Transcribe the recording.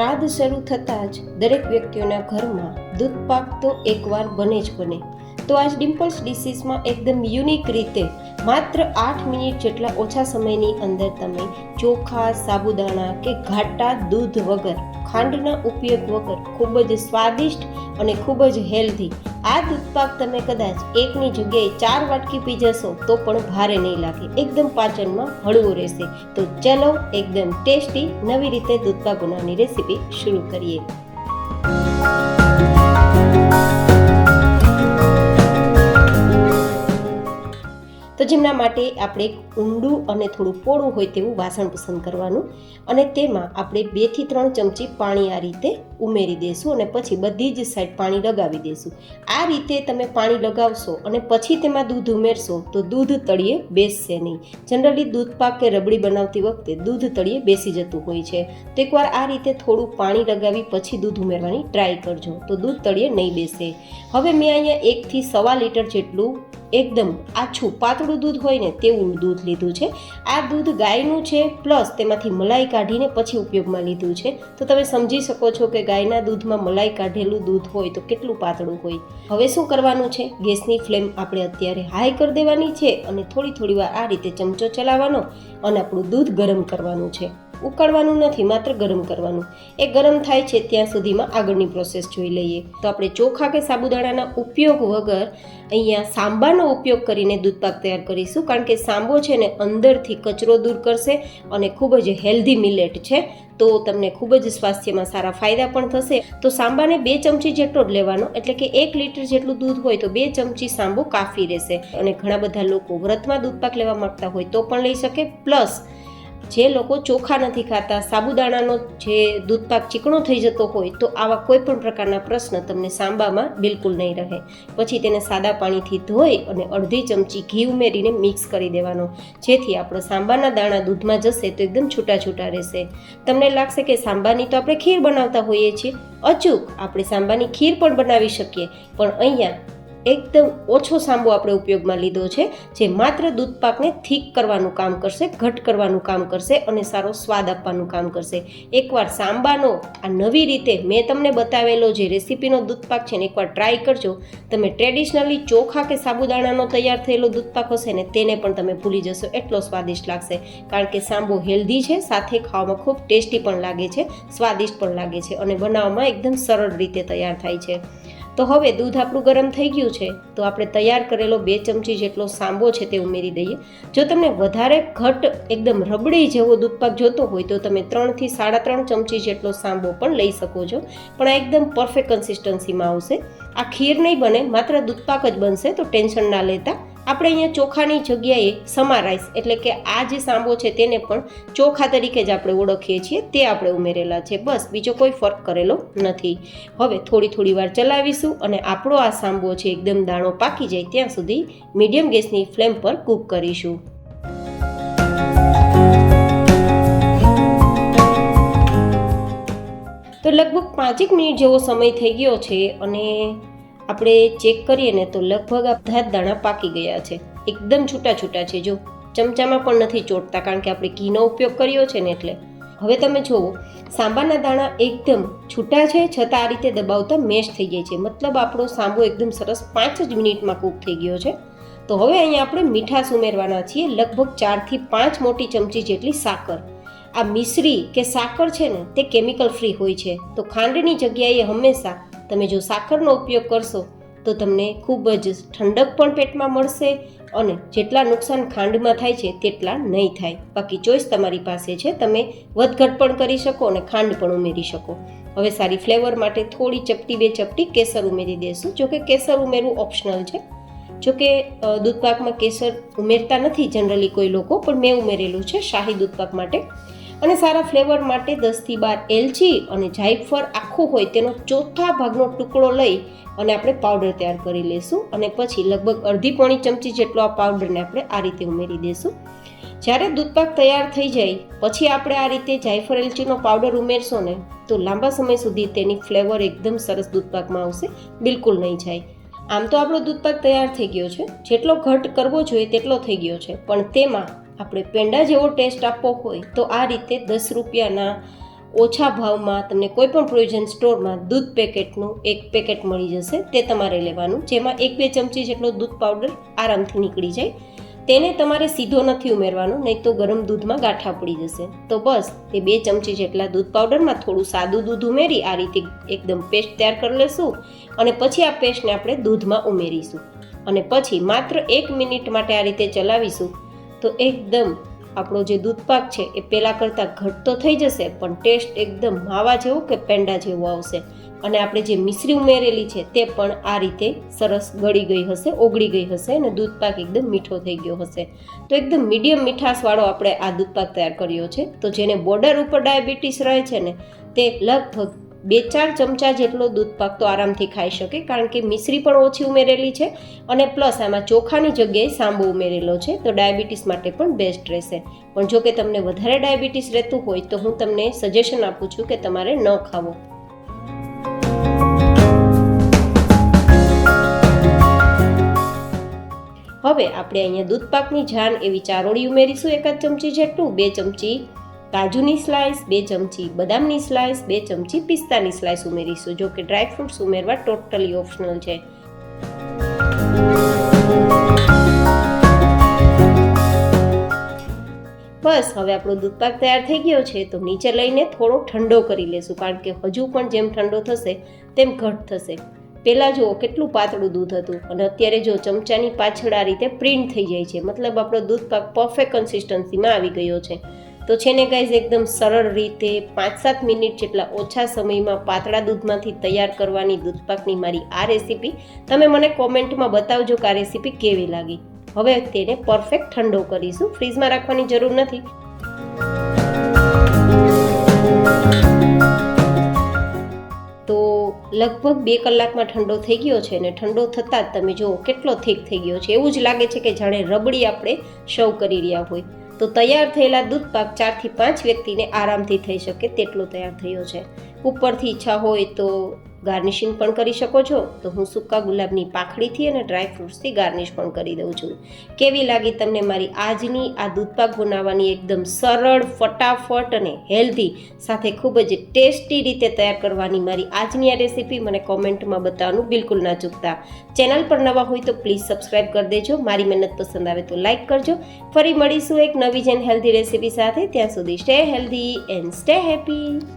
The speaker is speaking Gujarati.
શ્રાદ્ધ શરૂ થતાં જ દરેક વ્યક્તિઓના ઘરમાં દૂધ પાક તો એકવાર બને જ બને. તો આજ ડિમ્પલ્સ ડિશીસમાં એકદમ યુનિક રીતે માત્ર 8 મિનિટ જેટલા ઓછા સમયની અંદર તમે ચોખા, સાબુદાણા કે ઘાટા દૂધ વગર, ખાંડના ઉપયોગ વગર ખૂબ જ સ્વાદિષ્ટ અને ખૂબ જ હેલ્ધી આ દૂધ પાક તમે કદાચ એકની જગ્યાએ 4 વાટકી પી જશો તો પણ ભારે નહીં લાગે, એકદમ પાચનમાં હળવું રહેશે. તો ચલો એકદમ ટેસ્ટી નવી રીતે દૂધ પાક બનાવવાની રેસીપી શરૂ કરીએ. તો જેમના માટે આપણે એક ઊંડું અને થોડું પોળું હોય તેવું વાસણ પસંદ કરવાનું અને તેમાં આપણે 2 થી 3 ચમચી પાણી આ રીતે ઉમેરી દઈશું અને પછી બધી જ સાઈડ પાણી લગાવી દઈશું. આ રીતે તમે પાણી લગાવશો અને પછી તેમાં દૂધ ઉમેરશો તો દૂધ તળિયે બેસશે નહીં. જનરલી દૂધ પાક કે રબડી બનાવતી વખતે દૂધ તળિયે બેસી જતું હોય છે. તો એકવાર આ રીતે થોડું પાણી લગાવી પછી દૂધ ઉમેરવાની ટ્રાય કરજો તો દૂધ તળિયે નહીં બેસે. હવે મેં અહીંયા 1 થી 1.25 લીટર જેટલું એકદમ આછું પાતળું દૂધ હોય ને તેવું દૂધ લીધું છે. આ દૂધ ગાયનું છે, પ્લસ તેમાંથી મલાઈ કાઢીને પછી ઉપયોગમાં લીધું છે. તો તમે સમજી શકો છો કે ગાયના દૂધમાં મલાઈ કાઢેલું દૂધ હોય તો કેટલું પાતળું હોય. હવે શું કરવાનું છે, ગેસની ફ્લેમ આપણે અત્યારે હાઈ કરી દેવાની છે અને થોડી વાર આ રીતે ચમચો ચલાવવાનો અને આપણું દૂધ ગરમ કરવાનું છે. ઉકાળવાનું નથી, માત્ર ગરમ કરવાનું. એ ગરમ થાય છે ત્યાં સુધીમાં આગળની પ્રોસેસ જોઈ લઈએ. તો આપણે ચોખા કે સાબુદાણાના ઉપયોગ વગર અહીંયા સાંબાનો ઉપયોગ કરીને દૂધ પાક તૈયાર કરીશું, કારણ કે સાંબો છે ને અંદરથી કચરો દૂર કરશે અને ખૂબ જ હેલ્ધી મિલેટ છે. તો તમને ખૂબ જ સ્વાસ્થ્યમાં સારા ફાયદા પણ થશે. તો સાંબાને 2 ચમચી જેટલો જ લેવાનો, એટલે કે 1 લીટર જેટલું દૂધ હોય તો 2 ચમચી સાંબો કાફી રહેશે. અને ઘણા બધા લોકો વ્રતમાં દૂધ પાક લેવા માંગતા હોય તો પણ લઈ શકે. પ્લસ જે લોકો ચોખા નથી ખાતા, સાબુદાણાનો જે દૂધ પાક ચીકણો થઈ જતો હોય તો આવા કોઈ પણ પ્રકારના પ્રશ્ન તમને સાંબામાં બિલકુલ નહીં રહે. પછી તેને સાદા પાણીથી ધોઈ અને અડધી ચમચી ઘી ઉમેરીને મિક્સ કરી દેવાનો, જેથી આપણો સાંબાના દાણા દૂધમાં જશે તો એકદમ છૂટા છૂટા રહેશે. તમને લાગશે કે સાંબાની તો આપણે ખીર બનાવતા હોઈએ છીએ. અચૂક આપણે સાંબાની ખીર પણ બનાવી શકીએ, પણ અહીંયા એકદમ ઓછો સાંબો આપણે ઉપયોગમાં લીધો છે, જે માત્ર દૂધ પાકને થીક કરવાનું કામ કરશે, ઘટ કરવાનું કામ કરશે અને સારો સ્વાદ આપવાનું કામ કરશે. એકવાર સાંબાનો આ નવી રીતે મેં તમને બતાવેલો જે રેસીપીનો દૂધ પાક છે ને એકવાર ટ્રાય કરજો. તમે ટ્રેડિશનલી ચોખા કે સાબુદાણાનો તૈયાર થયેલો દૂધ પાક હશે ને તેને પણ તમે ભૂલી જશો, એટલો સ્વાદિષ્ટ લાગશે. કારણ કે સાંબો હેલ્ધી છે, સાથે ખાવામાં ખૂબ ટેસ્ટી પણ લાગે છે, સ્વાદિષ્ટ પણ લાગે છે અને બનાવવામાં એકદમ સરળ રીતે તૈયાર થાય છે. તો હવે દૂધ આપણું ગરમ થઈ ગયું છે તો આપણે તૈયાર કરેલો 2 ચમચી જેટલો સાંબો છે તે ઉમેરી દઈએ. જો તમને વધારે ઘટ એકદમ રબડી જેવો દૂધ પાક જોતો હોય તો તમે 3 થી 3.5 ચમચી જેટલો સાંબો પણ લઈ શકો છો, પણ આ એકદમ પરફેક્ટ કન્સિસ્ટન્સીમાં આવશે. આ ખીર નહીં બને, માત્ર દૂધ પાક જ બનશે, તો ટેન્શન ના લેતા. આપણે અહીંયા ચોખાની જગ્યાએ સમા રાઈસ એટલે કે આ જે સાંબો છે તેને પણ ચોખા તરીકે જ આપણે ઓળખીએ છીએ તે આપણે ઉમેરેલા છે, બસ બીજો કોઈ ફરક કરેલો નથી. હવે થોડી વાર ચલાવીશું અને આપણો આ સાંબો છે એકદમ દાણો પાકી જાય ત્યાં સુધી મીડિયમ ગેસની ફ્લેમ પર કૂક કરીશું. તો લગભગ 5 મિનિટ જેવો સમય થઈ ગયો છે અને આપણે ચેક કરીએ ને તો લગભગ આ બધા દાણા પાકી ગયા છે, એકદમ છૂટા છૂટા છે. જો ચમચામાં પણ નથી ચોટતા, કારણ કે આપણે ઘીનો ઉપયોગ કર્યો છે ને એટલે. હવે તમે જુઓ સાંબાના દાણા એકદમ છૂટા છે, છતાં આ રીતે દબાવતા મેશ થઈ જાય છે, મતલબ આપણો સાંબો એકદમ સરસ 5 જ મિનિટમાં કૂક થઈ ગયો છે. તો હવે અહીંયા આપણે મીઠાશ ઉમેરવાના છીએ, લગભગ 4 થી 5 મોટી ચમચી જેટલી સાકર. આ મિશ્રી કે સાકર છે ને તે કેમિકલ ફ્રી હોય છે, તો ખાંડની જગ્યાએ હંમેશા તમે જો સાકરનો ઉપયોગ કરશો તો તમને ખૂબ જ ઠંડક પણ પેટમાં મળશે અને જેટલા નુકસાન ખાંડમાં થાય છે તેટલા નહીં થાય. બાકી ચોઈસ તમારી પાસે છે, તમે વધઘટ પણ કરી શકો અને ખાંડ પણ ઉમેરી શકો. હવે સારી ફ્લેવર માટે થોડી ચપટી 2 ચપટી કેસર ઉમેરી દેશું. જોકે કેસર ઉમેરવું ઓપ્શનલ છે, જોકે દૂધ પાકમાં કેસર ઉમેરતા નથી જનરલી કોઈ લોકો, પણ મેં ઉમેરેલું છે શાહી દૂધ પાક માટે. અને સારા ફ્લેવર માટે 10 થી 12 એલચી અને જાયફળ આખું હોય તેનો 1/4 ભાગનો ટુકડો લઈ અને આપણે પાવડર તૈયાર કરી લઈશું. અને પછી લગભગ અડધી પોણી ચમચી જેટલો આ પાવડરને આપણે આ રીતે ઉમેરી દઈશું. જ્યારે દૂધ પાક તૈયાર થઈ જાય પછી આપણે આ રીતે જાયફળ એલચીનો પાવડર ઉમેરશો ને તો લાંબા સમય સુધી તેની ફ્લેવર એકદમ સરસ દૂધ પાકમાં આવશે, બિલકુલ નહીં જાય. આમ તો આપણો દૂધ પાક તૈયાર થઈ ગયો છે, જેટલો ઘટ કરવો જોઈએ તેટલો થઈ ગયો છે, પણ તેમાં આપણે પેંડા જેવો ટેસ્ટ આપવો હોય તો આ રીતે 10 રૂપિયાના ઓછા ભાવમાં તમને કોઈ પણ પ્રોવિઝન સ્ટોરમાં દૂધ પેકેટનું એક પેકેટ મળી જશે. તે તમારે લેવાનું, જેમાં 1-2 ચમચી જેટલો દૂધ પાવડર આરામથી નીકળી જાય. તેને તમારે સીધો નથી ઉમેરવાનો, નહીં તો ગરમ દૂધમાં ગાંઠા પડી જશે. તો બસ તે 2 ચમચી જેટલા દૂધ પાવડરમાં થોડું સાદું દૂધ ઉમેરી આ રીતે એકદમ પેસ્ટ તૈયાર કરી લેશું. અને પછી આ પેસ્ટને આપણે દૂધમાં ઉમેરીશું અને પછી માત્ર 1 મિનિટ માટે આ રીતે ચલાવીશું. તો એકદમ આપણો જે દૂધપાક છે એ પહેલાં કરતાં ઘટ્ટ તો થઈ જશે, પણ ટેસ્ટ એકદમ માવા જેવો કે પેંડા જેવો આવશે. અને આપણે જે મિશ્રી ઉમેરેલી છે તે પણ આ રીતે સરસ ગળી ગઈ હશે, ઓગળી ગઈ હશે અને દૂધપાક એકદમ મીઠો થઈ ગયો હશે. તો એકદમ મીડિયમ મીઠાશવાળો આપણે આ દૂધપાક તૈયાર કર્યો છે. તો જેને બોર્ડર ઉપર ડાયાબિટીસ રહે છે ને તે લગભગ 2-4 ચમચા જેટલો દૂધપાક તો આરામથી ખાઈ શકે, કારણ કે મિશ્રી પણ ઓછી ઉમેરેલી છે અને પ્લસ આમાં ચોખાની જગ્યાએ સાંબો ઉમેરેલો છે. તો ડાયાબિટીસ માટે પણ બેસ્ટ રહેશે. પણ જો કે તમને વધારે ડાયાબિટીસ રહેતું હોય તો હું તમને સજેશન આપું છું કે તમારે ન ખાવો. હવે આપણે અહીંયા દૂધપાકની જાન એવી ચારોળી ઉમેરીશું 1 ચમચી જેટલું, 2 ચમચી કાજુની સ્લાઇસ, 2 ચમચી બદામની સ્લાઇસ, 2 ચમચી પિસ્તાની સ્લાઇસ ઉમેરીશું. જો કે ડ્રાય ફ્રૂટ્સ ઉમેરવા ટોટલી ઓપ્શનલ છે. બસ હવે આપણો દૂધપાક તૈયાર થઈ ગયો છે. તો નીચે લઈને થોડો ઠંડો કરી લેશું, કારણ કે હજુ પણ જેમ ઠંડો થશે તેમ ઘટ થશે. પહેલાં જુઓ કેટલું પાતળું દૂધ હતું અને અત્યારે જો ચમચાની પાછળ આ રીતે પ્રિન્ટ થઈ જાય છે, મતલબ આપણો દૂધપાક પરફેક્ટ કન્સિસ્ટન્સીમાં આવી ગયો છે. તો છે ને ગાઈઝ, એકદમ સરળ રીતે 5-7 મિનિટ જેટલા ઓછા સમયમાં પાતળા દૂધમાંથી તૈયાર કરવાની દૂધપાકની મારી આ રેસીપી તમે મને કોમેન્ટમાં બતાવજો કે આ રેસીપી કેવી લાગી. હવે તેને પરફેક્ટ ઠંડો કરીશું, ફ્રીઝમાં રાખવાની જરૂર નથી. તો લગભગ 2 કલાકમાં ઠંડો થઈ ગયો છે અને ઠંડો થતાં જ તમે જુઓ કેટલો થીક થઈ ગયો છે. એવું જ લાગે છે કે જાણે રબડી આપણે સર્વ કરી રહ્યા હોય. તો તૈયાર થયેલા દૂધપાક 4 થી 5 વ્યક્તિને આરામથી થઈ શકે તેટલો તૈયાર થયો છે. ઉપરથી ઈચ્છા હોય તો ગાર્નિશિંગ પણ કરી શકો છો. તો હું સૂકા ગુલાબની પાંખડીથી અને ડ્રાય ફ્રૂટ્સથી ગાર્નિશ પણ કરી દઉં છું. કેવી લાગી તમને મારી આજની આ દૂધપાક બનાવવાની એકદમ સરળ, ફટાફટ અને હેલ્ધી સાથે ખૂબ જ ટેસ્ટી રીતે તૈયાર કરવાની મારી આજની આ રેસીપી મને કોમેન્ટમાં બતાવવાનું બિલકુલ ના ચૂકતા. ચેનલ પર નવા હોય તો પ્લીઝ સબસ્ક્રાઈબ કરી દેજો. મારી મહેનત પસંદ આવે તો લાઈક કરજો. ફરી મળીશું એક નવી જ હેલ્ધી રેસીપી સાથે. ત્યાં સુધી stay healthy and stay happy.